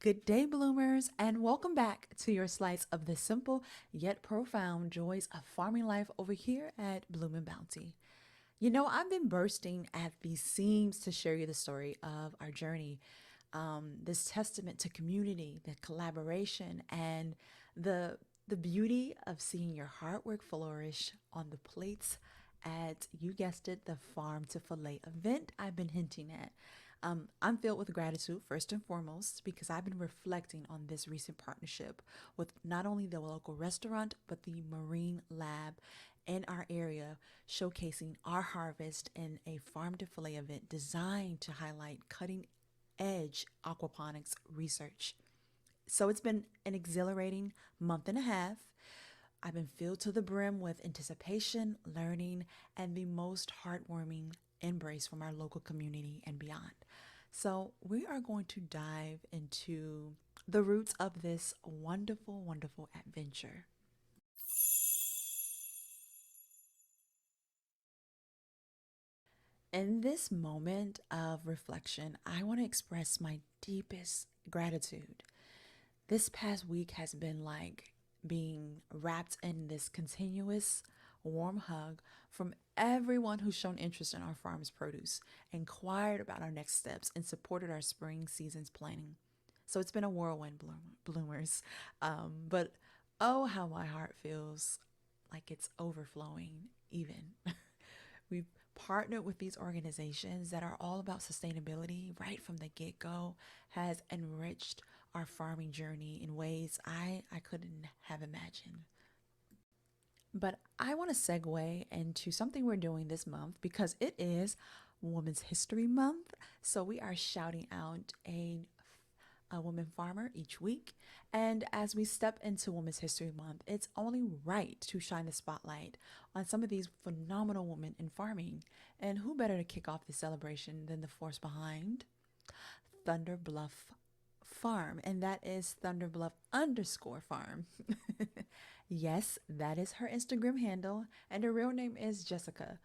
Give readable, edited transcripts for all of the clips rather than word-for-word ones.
Good day, bloomers, and welcome back to your slice of the simple yet profound joys of farming life over here at Bloom and Bounty. I've been bursting at the seams to share you the story of our journey, this testament to community, the collaboration, and the the beauty of seeing your hard work flourish on the plates at, you guessed it, the Farm to Filet event I've been hinting at. I'm filled with gratitude, first and foremost, because I've been reflecting on this recent partnership with not only the local restaurant, but the marine lab in our area, showcasing our harvest in a farm to filet event designed to highlight cutting edge aquaponics research. So it's been an exhilarating month and a half. I've been filled to the brim with anticipation, learning, and the most heartwarming embrace from our local community and beyond. So, we are going to dive into the roots of this wonderful, wonderful adventure. In this moment of reflection, I want to express my deepest gratitude. This past week has been like being wrapped in this continuous warm hug from everyone who's shown interest in our farm's produce, inquired about our next steps, and supported our spring season's planning. So it's been a whirlwind, bloomers. But oh, how my heart feels like it's overflowing, even. We've partnered with these organizations that are all about sustainability right from the get go, has enriched our farming journey in ways I couldn't have imagined. But I want to segue into something we're doing this month because it is Women's History Month. So we are shouting out a woman farmer each week. And as we step into Women's History Month, it's only right to shine the spotlight on some of these phenomenal women in farming. And who better to kick off the celebration than the force behind Thunder Bluff Farm? And that is Thunder Bluff underscore farm. Yes, that is her Instagram handle, and her real name is Jessica.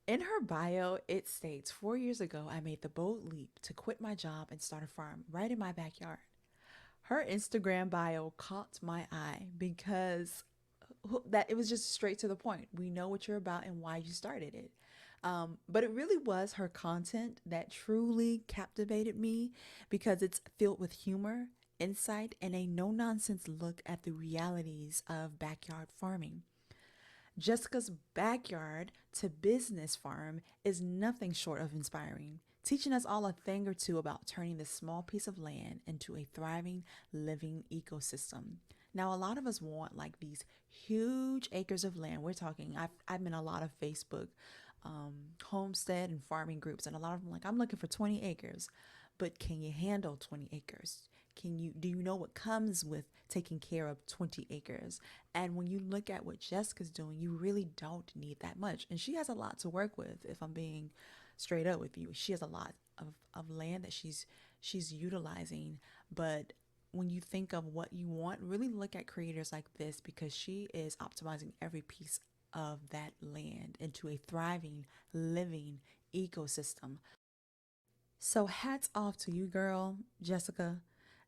In her bio, it states 4 years ago, I made the bold leap to quit my job and start a farm right in my backyard. Her Instagram bio caught my eye because that it was just straight to the point. We know what you're about and why you started it. But it really was her content that truly captivated me because it's filled with humor, insight, and a no nonsense look at the realities of backyard farming. Jessica's backyard to business farm is nothing short of inspiring, teaching us all a thing or two about turning this small piece of land into a thriving, living ecosystem. Now, a lot of us want like these huge acres of land. We're talking, I've been in a lot of Facebook homestead and farming groups, and a lot of them like, I'm looking for 20 acres. But can you handle 20 acres? Do you know what comes with taking care of 20 acres? And when you look at what Jessica's doing, you really don't need that much. And she has a lot to work with, if I'm being straight up with you. She has a lot of land that she's utilizing. But when you think of what you want, really look at creators like this because she is optimizing every piece of that land into a thriving, living ecosystem. So hats off to you, girl, Jessica.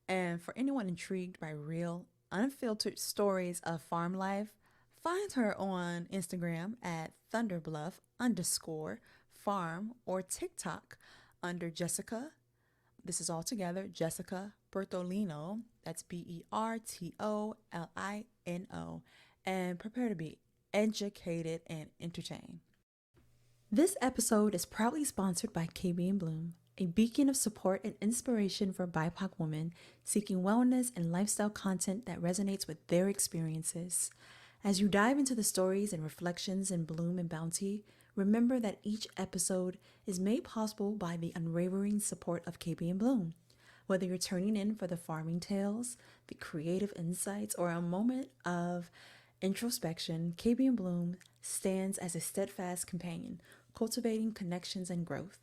And for anyone intrigued by real, unfiltered stories of farm life, find her on Instagram at thunderbluff underscore farm or TikTok under Jessica. This is all together, Jessica Bertolino. That's Bertolino. And prepare to be educated and entertained. This episode is proudly sponsored by KB and Bloom, a beacon of support and inspiration for BIPOC women seeking wellness and lifestyle content that resonates with their experiences. As you dive into the stories and reflections in Bloom and Bounty, remember that each episode is made possible by the unwavering support of KB and Bloom. Whether you're turning in for the farming tales, the creative insights, or a moment of introspection, KB and Bloom stands as a steadfast companion, cultivating connections and growth.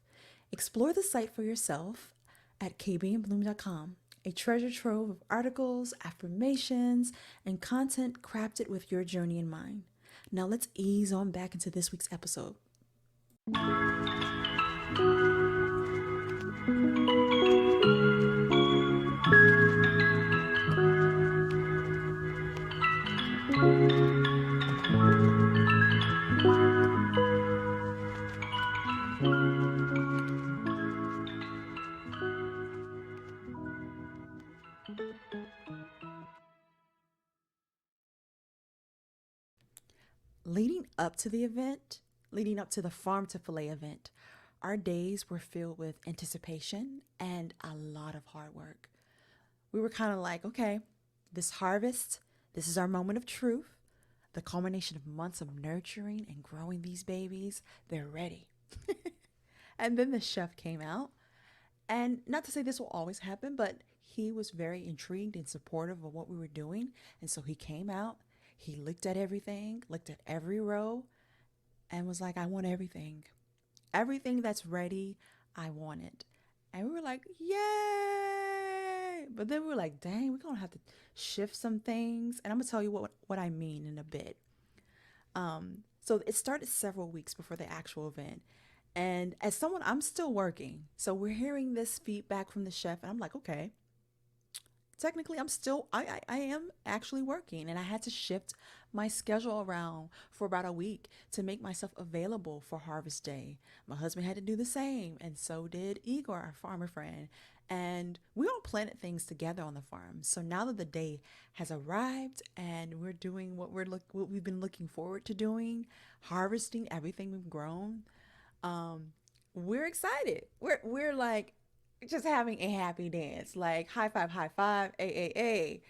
Explore the site for yourself at kbandbloom.com, a treasure trove of articles, affirmations, and content crafted with your journey in mind. Now let's ease on back into this week's episode. Leading up to the event, leading up to the Farm to Filet event, our days were filled with anticipation and a lot of hard work. We were kind of like, okay, this harvest, this is our moment of truth. The culmination of months of nurturing and growing these babies, they're ready. And then the chef came out. And not to say this will always happen, but he was very intrigued and supportive of what we were doing. And so he came out, he looked at everything, looked at every row, and was like, I want everything. Everything that's ready, I want it. And we were like, yay! But then we were like, dang, we're going to have to shift some things. And I'm going to tell you what I mean in a bit. So it started several weeks before the actual event. And as someone, I'm still working. So we're hearing this feedback from the chef, and I'm like, okay, technically I am actually working, and I had to shift my schedule around for about a week to make myself available for harvest day. My husband had to do the same, and so did Igor, our farmer friend. And we all planted things together on the farm. So now that the day has arrived and we're doing what we've been looking forward to doing, harvesting everything we've grown, um, we're excited. We're like just having a happy dance, like high five, a.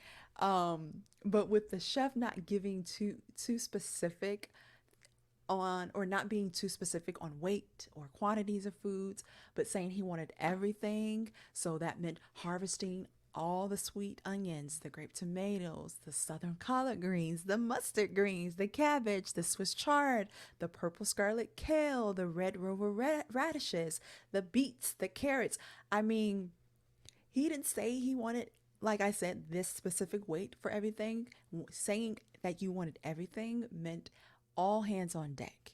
But with the chef not giving too specific on, or not being too specific on weight or quantities of foods, but saying he wanted everything. So that meant harvesting all the sweet onions, the grape tomatoes, the southern collard greens, the mustard greens, the cabbage, the Swiss chard, the purple scarlet kale, the red rover radishes, the beets, the carrots. I mean, he didn't say he wanted, like I said, this specific weight for everything. Saying that you wanted everything meant all hands on deck.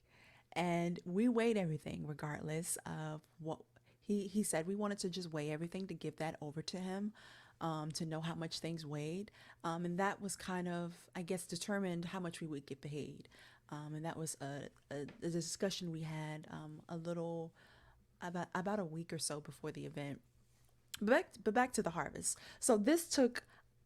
And we weighed everything regardless of what he said. We wanted to just weigh everything to give that over to him, to know how much things weighed. And that was kind of, I guess, determined how much we would get paid. And that was a discussion we had a little about a week or so before the event. But back to the harvest. So this took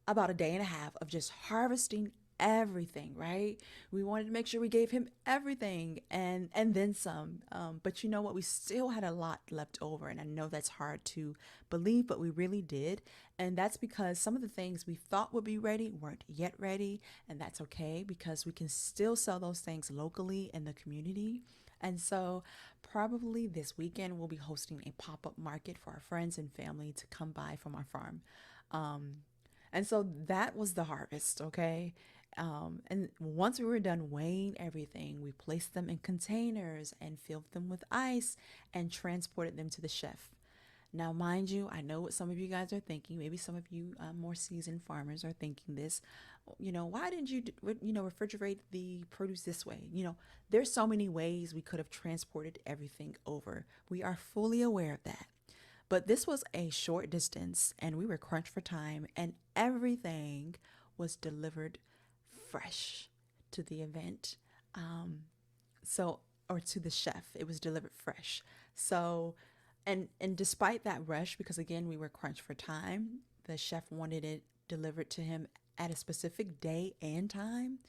about a day and a half of just harvesting everything, right? We wanted to make sure we gave him everything and then some. But you know what? We still had a lot left over, and I know that's hard to believe, but we really did. And that's because some of the things we thought would be ready weren't yet ready, and that's okay because we can still sell those things locally in the community. And so, probably this weekend, we'll be hosting a pop up market for our friends and family to come by from our farm. Um, and so that was the harvest, okay? And once we were done weighing everything, we placed them in containers and filled them with ice and transported them to the chef. Now, mind you, I know what some of you guys are thinking. Maybe some of you more seasoned farmers are thinking this. Why didn't you, refrigerate the produce this way? There's so many ways we could have transported everything over. We are fully aware of that. But this was a short distance, and we were crunched for time, and everything was delivered fresh to the event. Um, so, or to the chef, it was delivered fresh. So, and despite that rush, because again we were crunched for time, the chef wanted it delivered to him at a specific day and time.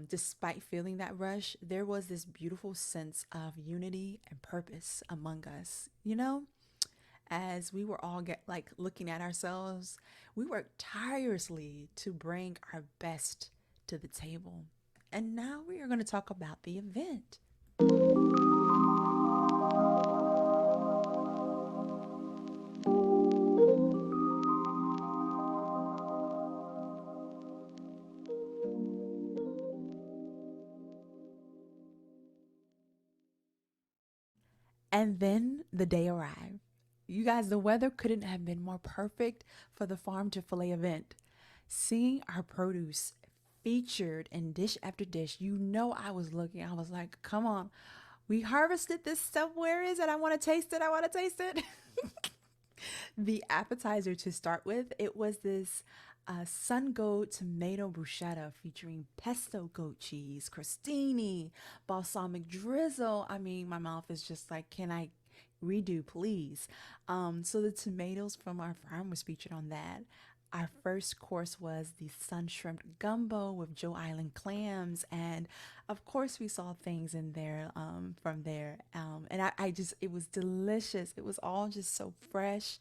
Despite feeling that rush, there was this beautiful sense of unity and purpose among us. As we were all like looking at ourselves, we worked tirelessly to bring our best to the table. And now we are going to talk about the event. And then the day arrived. You guys, the weather couldn't have been more perfect for the Farm to Filet event. Seeing our produce featured in dish after dish, I was looking, I was like, come on, we harvested this stuff. Where is it? I want to taste it. I want to taste it. The appetizer to start with, it was this sun goat tomato bruschetta featuring pesto goat cheese, crostini, balsamic drizzle. I mean, my mouth is just like, can I redo, please? So the tomatoes from our farm was featured on that. Our first course was the sun shrimp gumbo with Joe Island clams, and of course we saw things in there from there. And I just it was delicious. It was all just so fresh.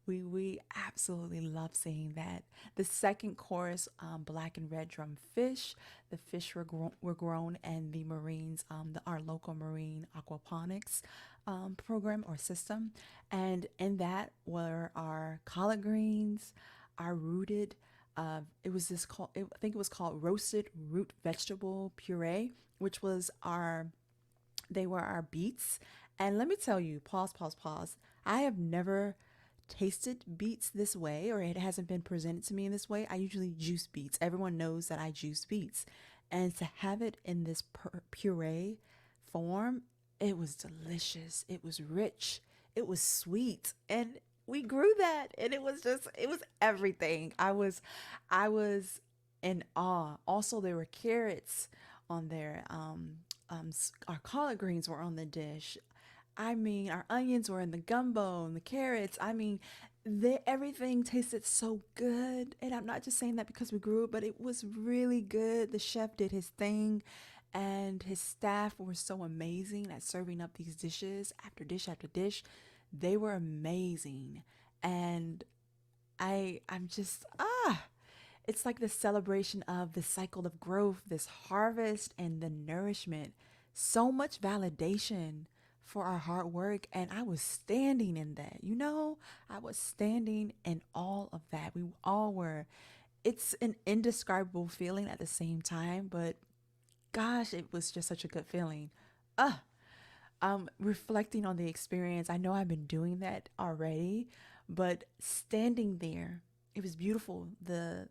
We absolutely love seeing that. The second course, black and red drum fish. The fish were grown in the Marines, our local marine aquaponics program or system, and in that were our collard greens, our rooted. It was this called. I think it was called roasted root vegetable puree, which was our they were our beets. And let me tell you, pause, pause, pause. I have never tasted beets this way, or it hasn't been presented to me in this way. I usually juice beets. Everyone knows that I juice beets. And to have it in this puree form, it was delicious. It was rich. It was sweet. And we grew that, and it was everything. I was in awe. Also, there were carrots on there. Our collard greens were on the dish. I mean, our onions were in the gumbo and the carrots. I mean, everything tasted so good. And I'm not just saying that because we grew it, but it was really good. The chef did his thing, and his staff were so amazing at serving up these dishes after dish after dish. They were amazing. And I'm just it's like the celebration of the cycle of growth, this harvest and the nourishment. So much validation for our hard work. And I was standing in that, I was standing in all of that. We all were. It's an indescribable feeling at the same time, but gosh, it was just such a good feeling. Reflecting on the experience, I know I've been doing that already, but standing there, it was beautiful. The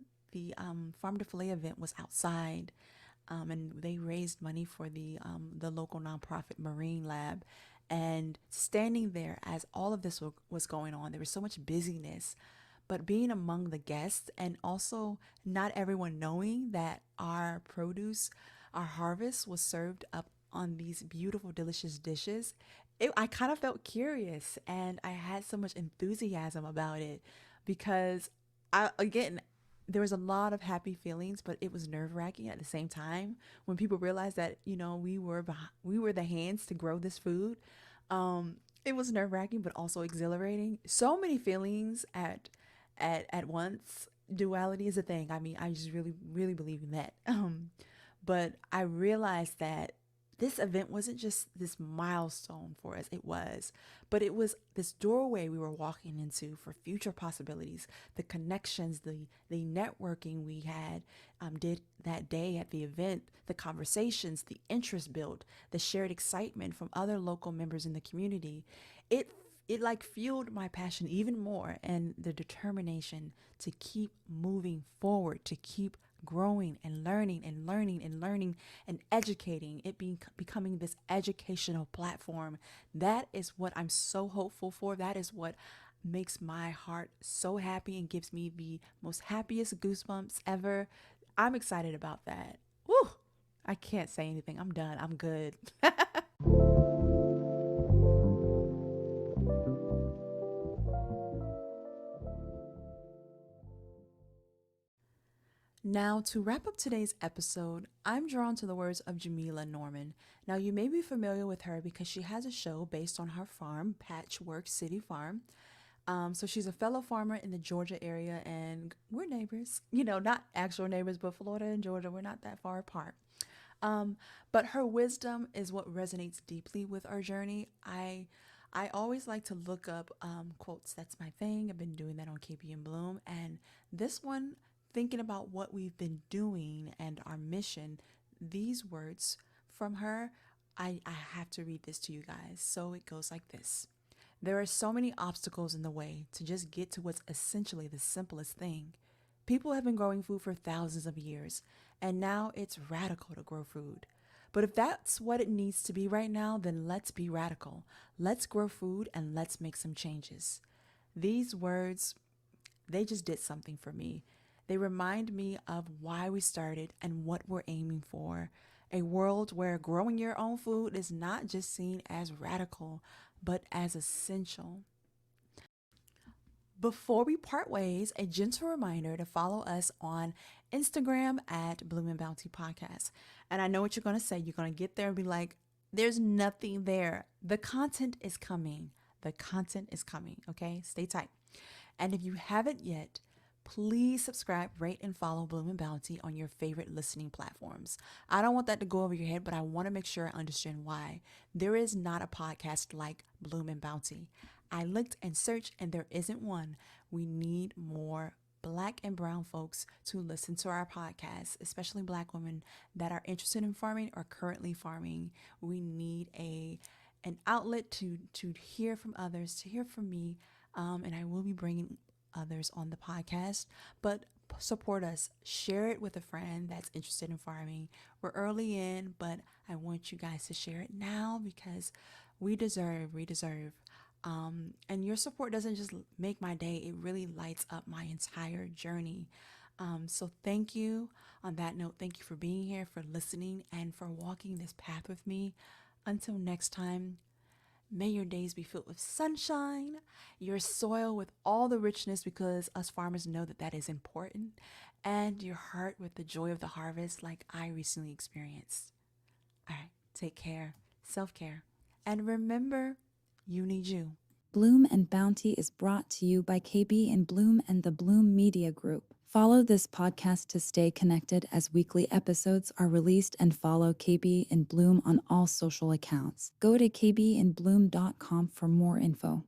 Farm to Filet event was outside, and they raised money for the local nonprofit Marine Lab. And standing there as all of this was going on, there was so much busyness, but being among the guests and also not everyone knowing that our produce, our harvest was served up on these beautiful, delicious dishes. I kind of felt curious, and I had so much enthusiasm about it because again, there was a lot of happy feelings, but it was nerve wracking at the same time when people realized that we were the hands to grow this food. It was nerve wracking, but also exhilarating. So many feelings at once. Duality is a thing. I mean, I just really really believe in that. But I realized that this event wasn't just this milestone for us, but it was this doorway we were walking into for future possibilities, the connections, the networking we did that day at the event, the conversations, the interest built, the shared excitement from other local members in the community. It like fueled my passion even more, and the determination to keep moving forward, to keep growing and learning and learning and learning and educating, it being becoming this educational platform. That is what I'm so hopeful for. That is what makes my heart so happy and gives me the most happiest goosebumps ever. I'm excited about that. Woo! I can't say anything. I'm done. I'm good. Now, to wrap up today's episode, I'm drawn to the words of Jamila Norman. Now, you may be familiar with her because she has a show based on her farm, Patchwork City Farm. So she's a fellow farmer in the Georgia area, and we're neighbors. Not actual neighbors, but Florida and Georgia, we're not that far apart. But her wisdom is what resonates deeply with our journey. I always like to look up quotes. That's my thing. I've been doing that on KP and Bloom, and this one, thinking about what we've been doing and our mission, these words from her, I have to read this to you guys. So it goes like this. There are so many obstacles in the way to just get to what's essentially the simplest thing. People have been growing food for thousands of years, and now it's radical to grow food. But if that's what it needs to be right now, then let's be radical. Let's grow food and let's make some changes. These words, they just did something for me. They remind me of why we started and what we're aiming for. A world where growing your own food is not just seen as radical, but as essential. Before we part ways, a gentle reminder to follow us on Instagram at Bloom and Bounty Podcast. And I know what you're going to say. You're going to get there and be like, there's nothing there. The content is coming. The content is coming. Okay, stay tight. And if you haven't yet, please subscribe, rate, and follow Bloom and Bounty on your favorite listening platforms. I don't want that to go over your head, but I want to make sure I understand why. There is not a podcast like Bloom and Bounty. I looked and searched, and there isn't one. We need more Black and brown folks to listen to our podcast, especially Black women that are interested in farming or currently farming. We need an outlet to hear from others, to hear from me, and I will be bringing others on the podcast. But support us, share it with a friend that's interested in farming. We're early in, but I want you guys to share it now because we deserve. And your support doesn't just make my day, it really lights up my entire journey. So thank you. On that note, thank you for being here, for listening, and for walking this path with me. Until next time, may your days be filled with sunshine, your soil with all the richness, because us farmers know that that is important, and your heart with the joy of the harvest like I recently experienced. All right, take care, self-care, and remember, you need you. Bloom and Bounty is brought to you by KB and Bloom and the Bloom Media Group. Follow this podcast to stay connected as weekly episodes are released, and follow KB and Bloom on all social accounts. Go to kbandbloom.com for more info.